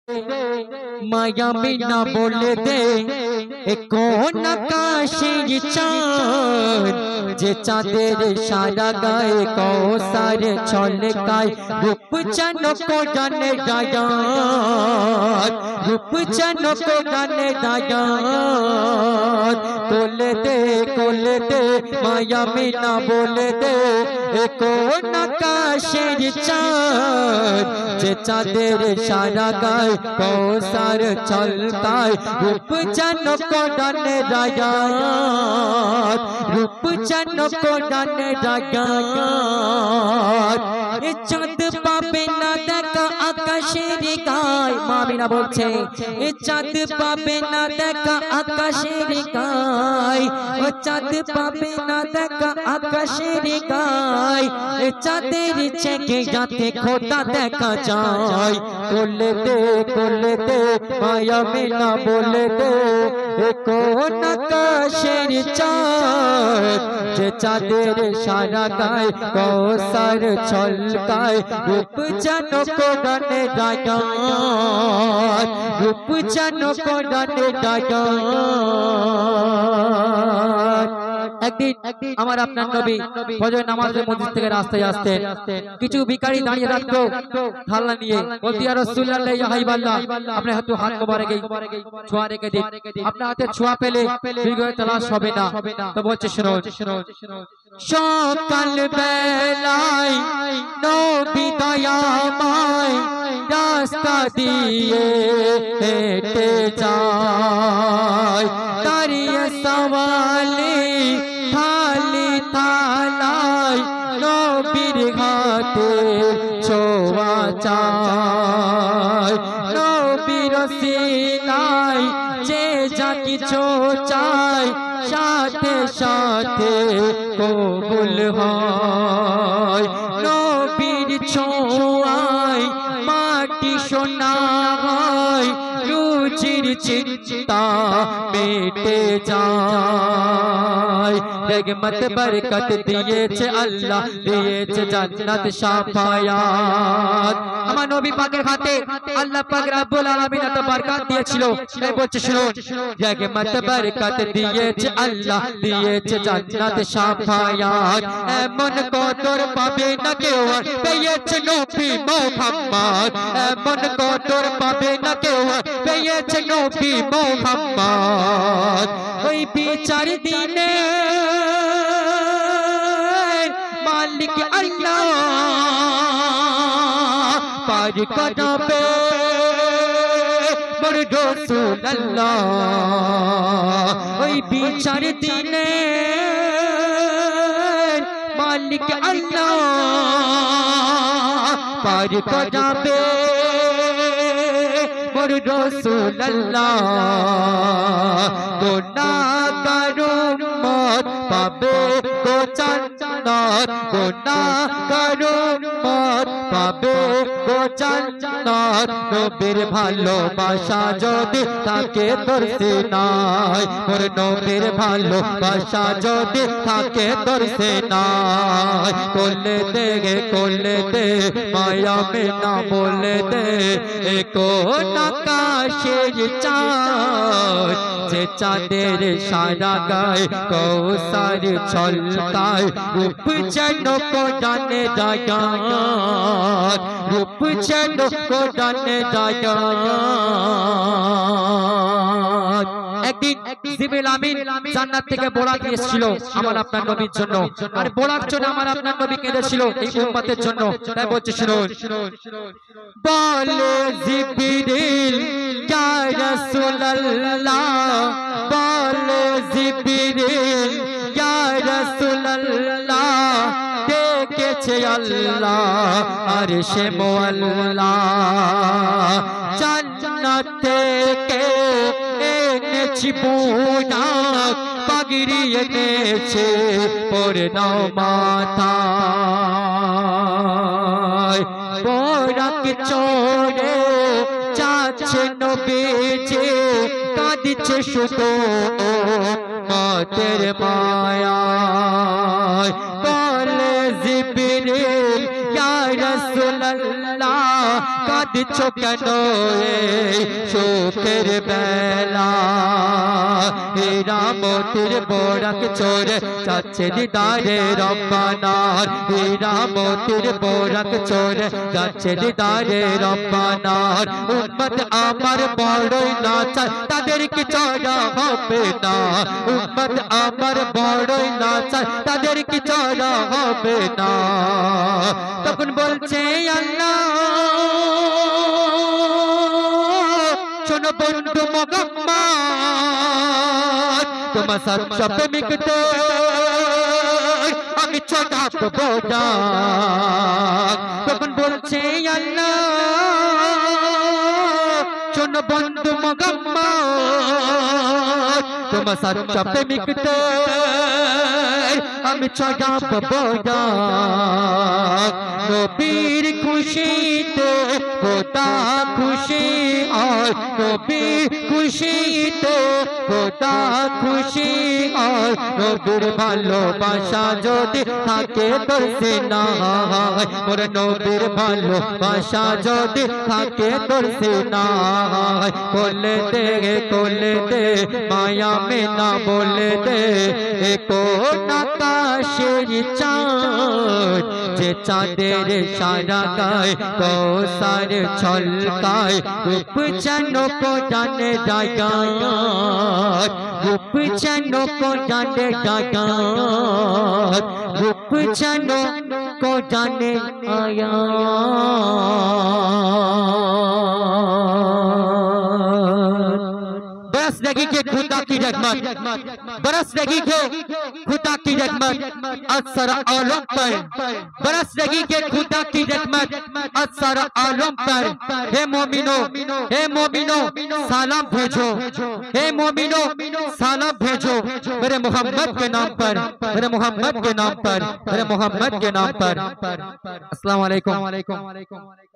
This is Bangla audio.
माया बिना बोल दे कौन आकाशे चाँद जे चाँदेर सारा गाए कौसार छलकाय रूप चनको गाने गायात रूप चनको गाने गायात कोल दे माया बिना बोल दे कौन आकाशे चाँद जे चाँदेर सारा गाए कौसार छलकाय रूप चनको गाने गायात रूप चनको गाने गायात ए चाँद पाबे ना देखा आकाशेर गाय मा बिना बोलছে ए चाँद पाबे ना देखा आकाशेर गाय ओ चाँद पाबे ना देखा आकाशेर गाय ए चाँदेर चेके जाते खोदा देखा যায় कोल दे माया बिना बोल दे कौन आकाशेर चाँद जे चाँदेर सारा गाए कौसार छलकाय रूप चनको गाने गायात रूप चनको गाने गायात একদিন আমার আপনার নবী ফজর নামাজের মসজিদ থেকে রাস্তায় আসতেন কিছু ভিখারি দাঁড়িয়ে থাকতো থালা নিয়ে বলতো ইয়া রাসূলুল্লাহ ইয়া হাবিবাল্লাহ আপনি হাত মোবারকে ছোঁয়া রেখে দিন আপনার হাতে ছোঁয়া পেলে বিগড়ে তালাশ হবে না তো বলছে শুনুন সকাল বেলায় নবী দয়াময় রাস্তা দিয়ে হেঁটে যায় দাঁড়িয়ে সওয়ালে থালি থালায় নবীর হাতে ছোঁয়া চায় নবীর সিনায় যে যা কিছু চায় সাথে সাথে কবুল হয় নবীর ছোঁয়ায় মাটি সোনা হয় রুচির চিন্তা মেটে যায় रहमत बरकत दिएছে আল্লাহ দিয়েছে জান্নাত শাফায়াত আমার নবী পাকের হাতে আল্লাহ পাক রব্বুল আলামিন এত বরকত দিয়েছিল তাই বলছে শুনুন रहमत बरकत দিয়েছে আল্লাহ দিয়েছে জান্নাত শাফায়াত এমন কদর পাবে না কেউ পেয়েছে নবী মুহাম্মদ এমন কদর পাবে না কেউ পেয়েছে নবী মুহাম্মদ ওই বিচার দিনে मालिक अल्लाह पार कराबे मोर रसूल अल्लाह ओई বিচার दिने मालिक अल्लाह पार कराबे मोर रसूल अल्लाह गुनाहगार उम्मत पाबे गो জান্নাত গুনাহগার উম্মত পাবে গো জান্নাত নবীর ভালোবাসা যদি থাকে তোর সিনায় মোর নবীর ভালোবাসা যদি থাকে তোর সিনায় কোল দে মায়া বিনা बोल दे কোন আকাশের চাঁদ যে চাঁদের সারা গায় কৌসার ছলকায় रूप चनको गाने गायात रूप चनको गाने गायात একদিন জিবরিল আমিন জান্নাত থেকে বোরাক এসেছিল আমার আপনার নবীর জন্য আর বোরাক জন্য আমার আপনার নবী কেঁদেছিল এই উম্মতের জন্য তাই বলছে শুনুন বলে জিবরিল ইয়া রাসূলুল্লাহ বলে জিবরিল ইয়া রাসূলুল্লাহ দেখেছে আল্লাহ আরশে মুআল্লা জান্নাত থেকে এনেছি বোরাক পাগড়ি এনেছে পরে নাও মাথায় বোরাক চড়ে যাচ্ছে নবীজি কাঁদছে শুধু মাতের মায়ায় বলে জিবরিল ইয়া রাসূলুল্লাহ কাঁদছো কেন সুখের বেলা হীরামতির বোরাক চোর যাচ্ছে দিদারে রব্বানার হীরামতির বোরাক চোর যাচ্ছে দিদারে রব্বানার উম্মত আমার বড়ই না চায় তাদের কি চড়া হবে না উম্মত আমার বড়ই না চায় তাদের কি চড়া হবে না তখন বলছে আল্লাহ শোনো বন্ধু মোহাম্মদ তোমার সব মিকতে আমি চড়াবো না তখন বলছে আল্লাহ শোনো বন্ধু মোহাম্মদ তোমার সব মিকতে আমি চড়াবো না নবীর খুশিতে খোদা খুশি হয় নবীর খুশিতে খোদা খুশি হয় নবীর ভালোবাসা যদি থাকে তোর সিনায় মোর নবীর ভালোবাসা যদি থাকে তোর সিনায় বলে দে মায়া মেনা বলে দে কোন আকাশের চাঁদ যে চাঁদের সারা গায় কৌসার ছলকায় রূপ যেন কোটানে ডাগায় রূপ যেন কোটানে ডাগায় রূপ যেন কোটানে আয়া बरस लगी के खुदा की रहमत बरस लगी के खुदा की रहमत अक्सर आलम पर बरस लगी के खुदा की रहमत अक्सर आलम पर हे मोमिनो सलाम भेजो हे मोमिनो सलाम भेजो मेरे मोहम्मद के नाम पर मेरे मोहम्मद के नाम पर मेरे मोहम्मद के नाम पर अस्सलाम वालेकुम।